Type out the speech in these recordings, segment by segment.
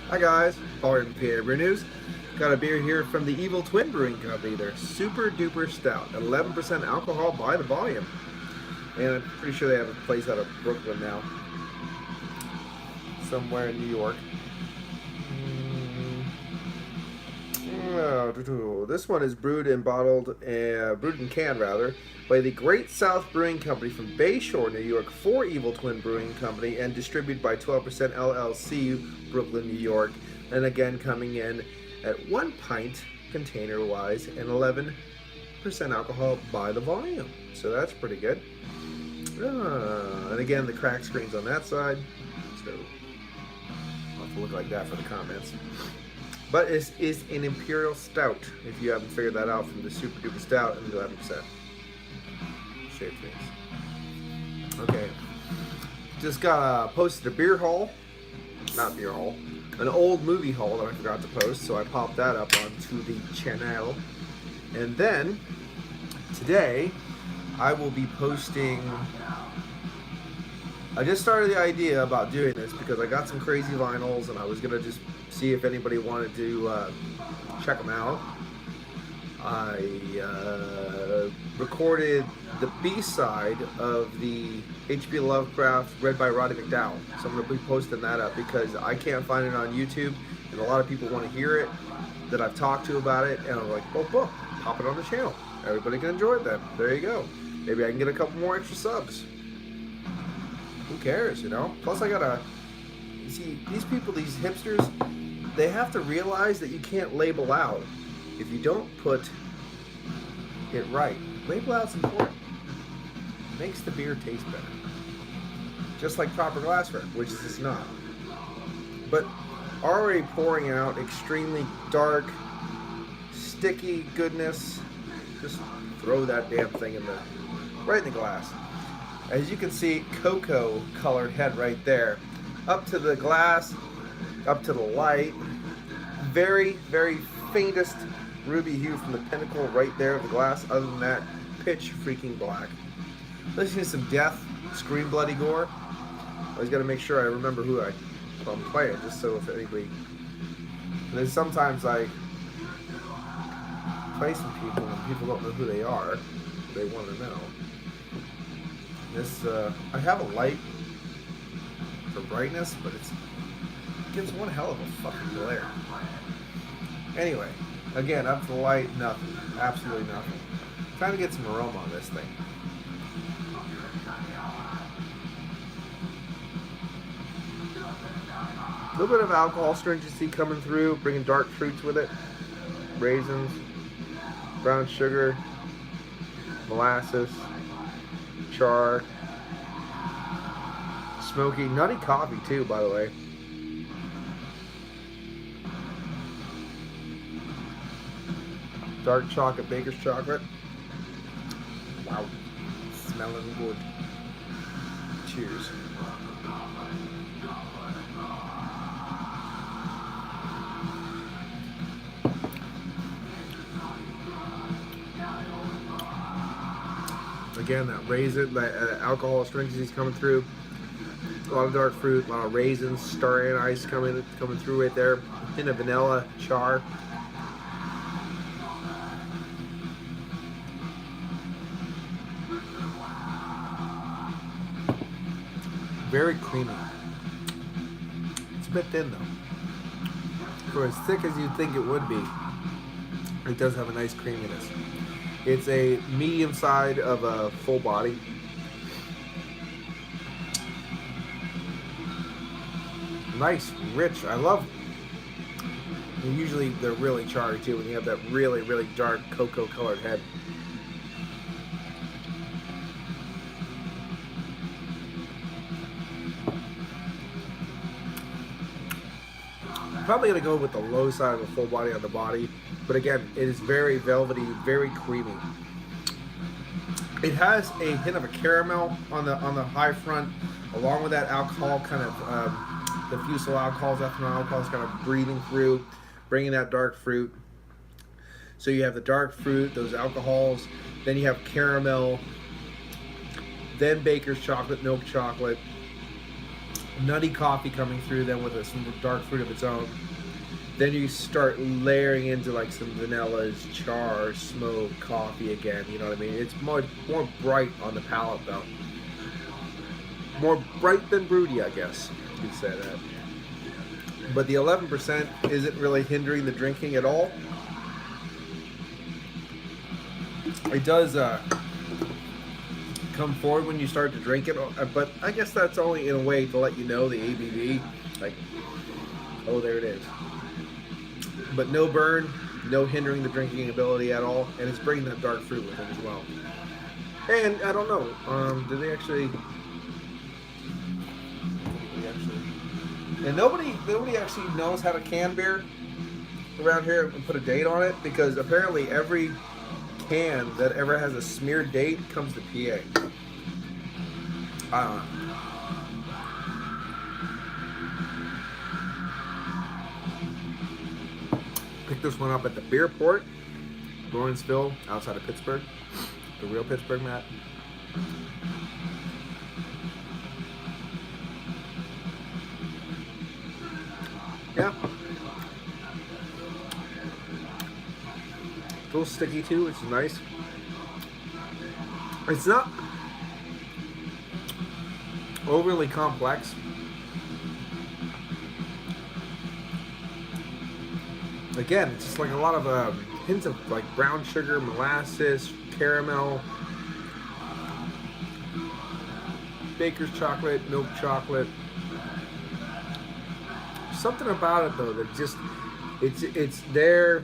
Hi guys, Paul from PABrewNews. Got a beer here from the Evil Twin Brewing Company. They're Super Duper Stout, 11% alcohol by the volume. And I'm pretty sure they have a place out of Brooklyn now. Somewhere in New York. This one is brewed and canned rather, by the Great South Brewing Company from Bayshore, New York, for Evil Twin Brewing Company, and distributed by 12% LLC, Brooklyn, New York. And again, coming in at 1 pint container-wise and 11% alcohol by the volume. So that's pretty good. And again, the crack screen's on that side, so I'll have to look like that for the comments. But it is an Imperial Stout, if you haven't figured that out from the Super Duper Stout and 11% shaved things. Okay, just got posted a beer haul, not beer haul, an old movie haul that I forgot to post, so I popped that up onto the channel. And then today I will be posting. I just started the idea about doing this because I got some crazy vinyls and I was gonna just see if anybody wanted to check them out. I recorded the B-side of the H.P. Lovecraft read by Roddy McDowell. So I'm going to be posting that up because I can't find it on YouTube and a lot of people want to hear it that I've talked to about it, and I'm like, oh, pop it on the channel. Everybody can enjoy it then. There you go. Maybe I can get a couple more extra subs. Who cares, you know? Plus I gotta, you see, these people, these hipsters, they have to realize that you can't label out if you don't put it right. Label out's important. It makes the beer taste better. Just like proper glassware, which is just not. But already pouring out extremely dark, sticky goodness. Just throw that damn thing right in the glass. As you can see, cocoa colored head right there. Up to the glass, up to the light. Very, very faintest ruby hue from the pinnacle right there of the glass. Other than that, pitch freaking black. Listening to some death, scream, bloody gore. I always got to make sure I remember who I'm playing, just so if anybody. And then sometimes I play some people and people don't know who they are. They want to know. This I have a light for brightness, but it gives one hell of a fucking glare. Anyway, again, up to the light, nothing. Absolutely nothing. Trying to get some aroma on this thing. A little bit of alcohol stringency coming through, bringing dark fruits with it. Raisins, brown sugar, molasses, char, smoky, nutty coffee too, by the way. Dark chocolate, baker's chocolate. Wow, smelling good. Cheers. Again, that raisin, that alcohol stringency is coming through. A lot of dark fruit, a lot of raisins, star anise coming through right there. A hint of vanilla, char. Very creamy. It's a bit thin though. For as thick as you'd think it would be, it does have a nice creaminess. It's a medium side of a full body. Nice, rich. I love. And usually they're really charry too when you have that really, really dark cocoa colored head. Probably gonna go with the low side of a full body on the body, but again, it is very velvety, very creamy. It has a hint of a caramel on the high front, along with that alcohol, kind of the fusel alcohols, ethanol alcohols, kind of breathing through, bringing that dark fruit. So you have the dark fruit, those alcohols, then you have caramel, then baker's chocolate, milk chocolate, nutty coffee coming through, then with some dark fruit of its own. Then you start layering into like some vanillas, char, smoke, coffee again. You know what I mean? It's more bright on the palate though. More bright than broody, I guess you could say that. But the 11% isn't really hindering the drinking at all. It does come forward when you start to drink it, but I guess that's only in a way to let you know the ABV. Like, oh, there it is. But no burn, no hindering the drinking ability at all, and it's bringing that dark fruit with it as well. And I don't know, do they actually? And nobody actually knows how to can beer around here and put a date on it, because apparently every can that ever has a smeared date comes to PA. I don't know. Picked this one up at the Beer Port, Lawrenceville, outside of Pittsburgh. The real Pittsburgh, Matt. Yeah. A little sticky too, which is nice. It's not overly complex. Again, it's just like a lot of hints of like brown sugar, molasses, caramel, baker's chocolate, milk chocolate. Something about it though that just it's there.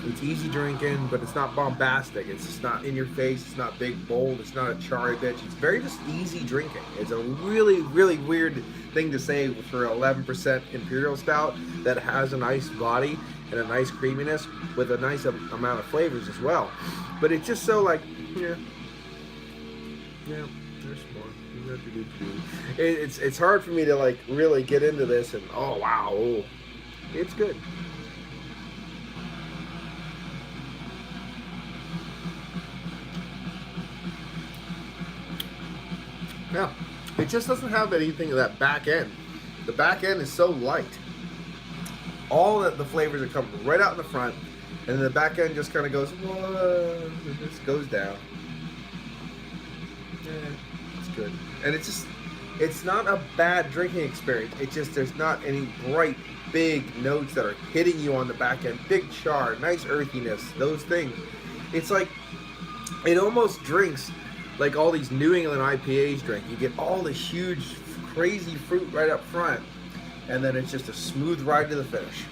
It's easy drinking, but it's not bombastic. It's just not in your face. It's not big, bold. It's not a charry bitch. It's very just easy drinking. It's a really, really weird thing to say for 11% Imperial Stout that has a nice body and a nice creaminess with a nice amount of flavors as well. But it's just so like, yeah, there's more. It's hard for me to like really get into this and oh wow, it's good. Yeah, it just doesn't have anything of that back end. The back end is so light. All the flavors are coming right out in the front, and then the back end just kind of goes, whoa, it just goes down. Yeah, it's good. And it's not a bad drinking experience. It's just there's not any bright, big notes that are hitting you on the back end. Big char, nice earthiness, those things. It's like, it almost drinks like all these New England IPAs drink. You get all this huge, crazy fruit right up front, and then it's just a smooth ride to the finish,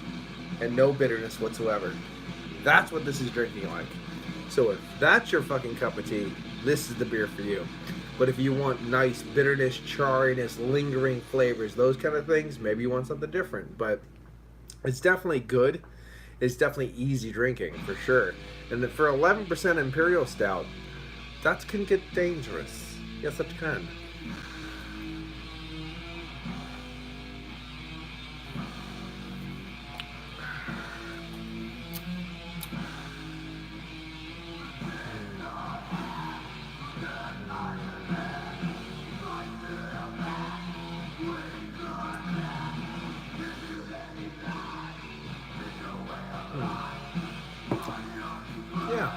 and no bitterness whatsoever. That's what this is drinking like. So if that's your fucking cup of tea, this is the beer for you. But if you want nice bitterness, charriness, lingering flavors, those kind of things, maybe you want something different. But it's definitely good. It's definitely easy drinking, for sure. And for 11% Imperial Stout, that can get dangerous. Yes, it can. Yeah.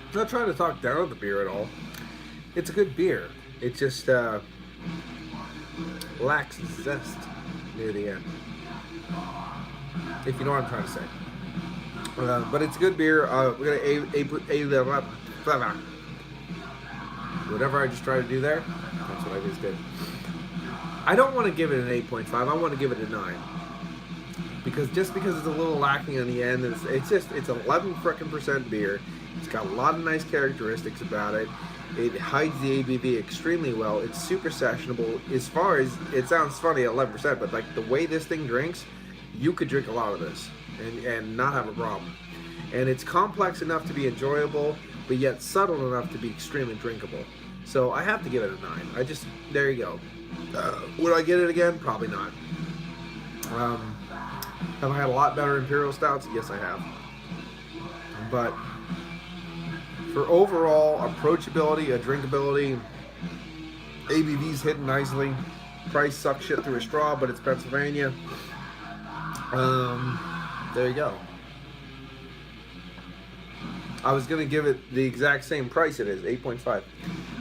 I'm not trying to talk down the beer at all. It's a good beer. It just lacks zest near the end, if you know what I'm trying to say. But it's a good beer. We're gonna whatever I just tried to do there. That's what I just did. I don't want to give it an 8.5. I want to give it a 9. Because it's a little lacking in the end. It's 11% beer. It's got a lot of nice characteristics about it. It hides the ABV extremely well. It's super sessionable. As far as, it sounds funny at 11%, but like the way this thing drinks, you could drink a lot of this and not have a problem. And it's complex enough to be enjoyable, but yet subtle enough to be extremely drinkable. So I have to give it a 9. There you go. Would I get it again? Probably not. Have I had a lot better Imperial Stouts? Yes, I have. But for overall approachability, drinkability, ABV's hitting nicely. Price sucks shit through a straw, but it's Pennsylvania. There you go. I was gonna give it the exact same price it is, 8.5.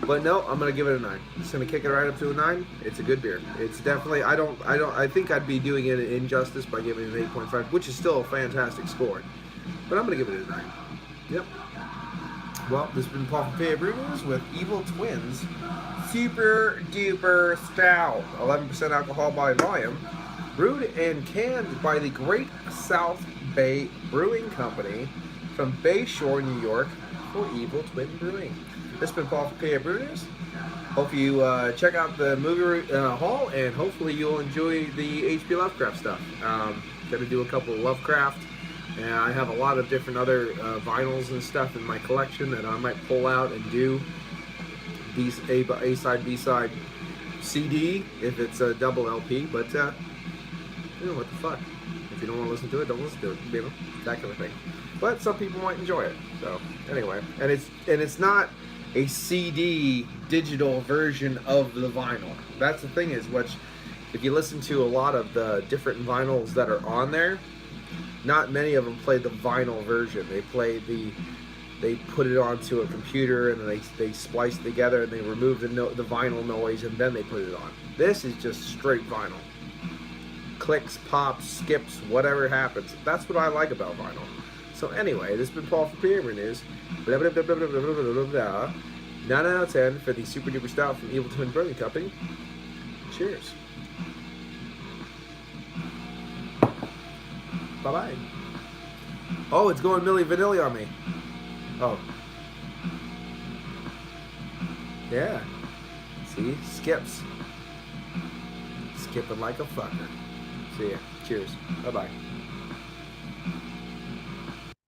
But no, I'm gonna give it a 9. Just gonna kick it right up to a 9. It's a good beer. It's definitely, I think I'd be doing it injustice by giving it an 8.5, which is still a fantastic score. But I'm gonna give it a 9. Yep. Well, this has been Paul from PABrewNews with Evil Twins Super Duper Stout, 11% alcohol by volume, brewed and canned by the Great South Bay Brewing Company from Bayshore, New York, for Evil Twin Brewing. This has been Paul from PABrewNews. Hope you check out the movie haul, and hopefully you'll enjoy the H.P. Lovecraft stuff. Gonna do a couple of Lovecraft, and I have a lot of different other vinyls and stuff in my collection that I might pull out and do A side, B side, CD if it's a double LP. But you know what the fuck? If you don't want to listen to it, don't listen to it. You know, that kind of thing. But some people might enjoy it. So anyway, and it's not a CD digital version of the vinyl. That's the thing is, which if you listen to a lot of the different vinyls that are on there, not many of them play the vinyl version. They put it onto a computer and then they splice it together and they remove the vinyl noise and then they put it on. This is just straight vinyl. Clicks, pops, skips, whatever happens. That's what I like about vinyl. So anyway, this has been Paul from PABrewNews. 9 out of 10 for the Super Duper Stout from Evil Twin Brewing Company. Cheers. Bye-bye. Oh, it's going Milli Vanilli on me. Oh. Yeah. See? Skips. Skipping like a fucker. See ya. Cheers. Bye-bye.